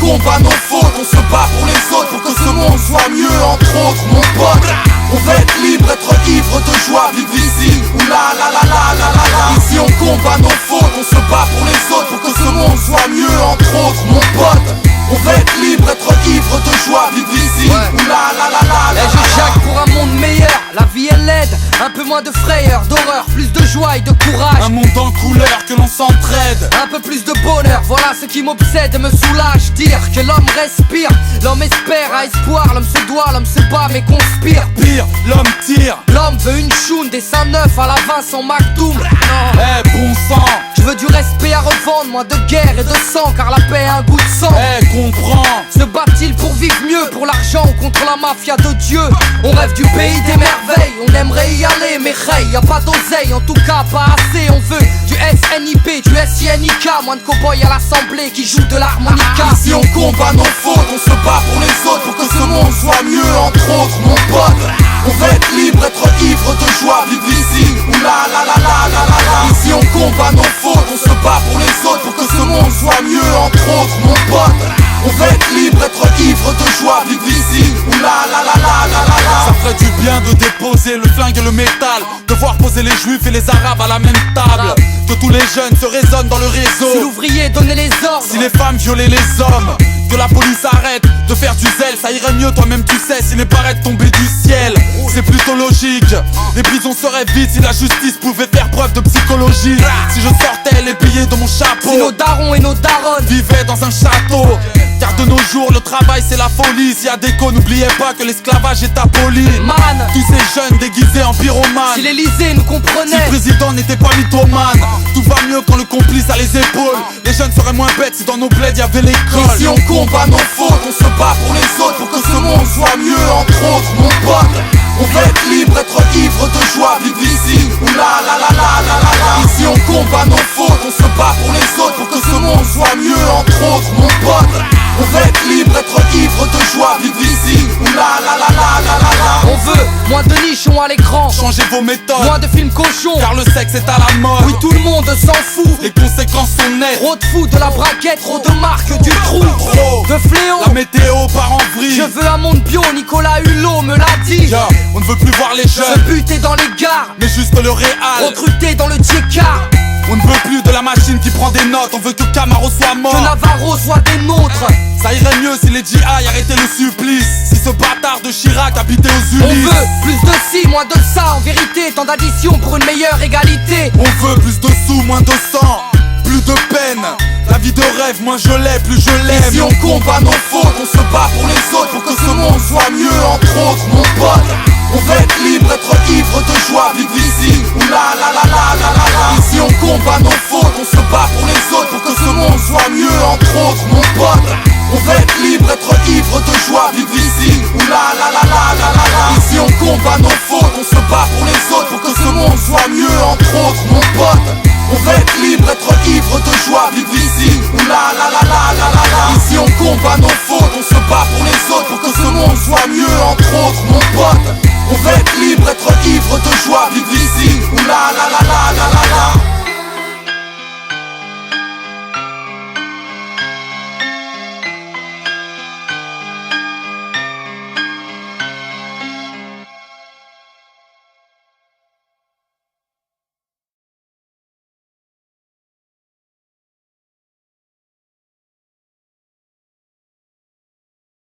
combat nos fautes, on se bat pour les autres, pour que ce monde soit mieux, entre autres, mon pote. On veut être libre, être ivre de joie, vivre ici, oula la la la la la la. Ici on combat nos fautes, on se bat pour les autres, pour que ce monde soit mieux, entre autres, mon pote. On veut être libre, être ivre de joie, vivre ici, oula la la la la. Je jacque pour un monde meilleur, la vie est laide, un peu moins de frayeur, d'horreur, plus de joie et de courage. Un monde en couleur, que l'on s'entraide. Un peu plus de bonheur, voilà ce qui m'obsède et me soulage. Dire que l'homme respire, l'homme espère, a espoir, l'homme se doit, l'homme se bat mais conspire. Pire, l'homme tire. L'homme veut une choune, des seins neufs à la Vincent McDoom. Non, Bon sang. je veux du respect à revendre, moins de guerre et de sang, car la paix a un goût de sang. Comprends. Se bat-il pour vivre mieux, pour l'argent ou contre la mafia de Dieu? On rêve du pays des merveilles, on aimerait y aller, mais hey, y a pas d'oseille, en tout cas pas assez. On veut du SNIP, du SINIK, moins de cow-boys à l'assemblée qui jouent de l'harmonica. Ici on combat nos fautes, on se bat pour les autres, pour que ce monde soit mieux, entre autres, mon pote. On veut être libre, être ivre de joie, vivre ici, oula la la la la la la. Ici on combat nos fautes, on se bat pour les autres, pour que ce monde soit mieux, entre autres, mon pote. On veut être libre, être ivre de joie, vivre ici, oula la la la la la la. Ça ferait du bien de déposer le flingue et le métal, de voir poser les juifs et les arabes à la même table, que tous les jeunes se résonnent dans le réseau. Si l'ouvrier donnait les ordres, si les femmes violaient les hommes, que la police arrête de faire du zèle, ça irait mieux, toi-même tu sais, si les barrettes tombaient du ciel. C'est plutôt logique, les prisons seraient vides si la justice pouvait faire preuve de psychologie. Si je sortais les billets de mon chapeau, si nos darons et nos daronnes vivaient dans un château. Car de nos jours le travail c'est la folie. S'il y a déco, n'oubliez pas que l'esclavage est aboli. Man, tous ces jeunes déguisés en pyromanes, si l'Elysée nous comprenait, si le président n'était pas mythomane, tout va mieux quand le complice a les épaules. Les jeunes seraient moins bêtes si dans nos bleds y'avait l'école. Ici on combat nos fautes, on se bat pour les autres, pour que ce monde soit mieux, entre autres, mon pote. On veut être libre, être ivre de joie, vivre ici, oula la la la la la la. Ici on combat nos fautes, on se bat pour les autres, pour que ce monde soit mieux, entre autres, mon pote. On veut être libre, être ivre de joie, vivre ici, oula la la la la la la. On veut moins de nichons à l'écran, changez vos méthodes, moins de films cochons, car le sexe est à la mode. Oui, tout le monde s'en fout, les conséquences sont nettes. Trop de fous, de la braquette, trop de marques, du trou, trop de fléaux. La météo part en vrille. Je veux un monde bio, Nicolas Hulot me l'a dit. On ne veut plus voir les Se jeunes buter dans les gares, mais juste le réal. recruter dans le Tcheka. On ne veut plus de la machine qui prend des notes, on veut que Camaro soit mort, que Navarro soit des nôtres. Ça irait mieux si les GI arrêtaient le supplice, si ce bâtard de Chirac habitait aux On Ulysses. veut plus de ci, moins de ça, en vérité, tant d'additions pour une meilleure égalité. On veut plus de sous, moins de sang, plus de peine. La vie de rêve, moins je l'ai, plus je l'aime. Ici on combat nos fautes, on se bat pour les autres, pour que ce monde soit mieux, entre autres, mon pote. On veut être libre, être ivre de joie, vivre ici, oula la la la la la la. Ici on combat nos fautes, on se bat pour les autres, pour que ce monde soit mieux, entre autres, mon pote. On veut être libre, être ivre de joie, vivre ici, oula la la la la la la. Ici on combat nos fautes, on se bat pour les autres, pour que ce monde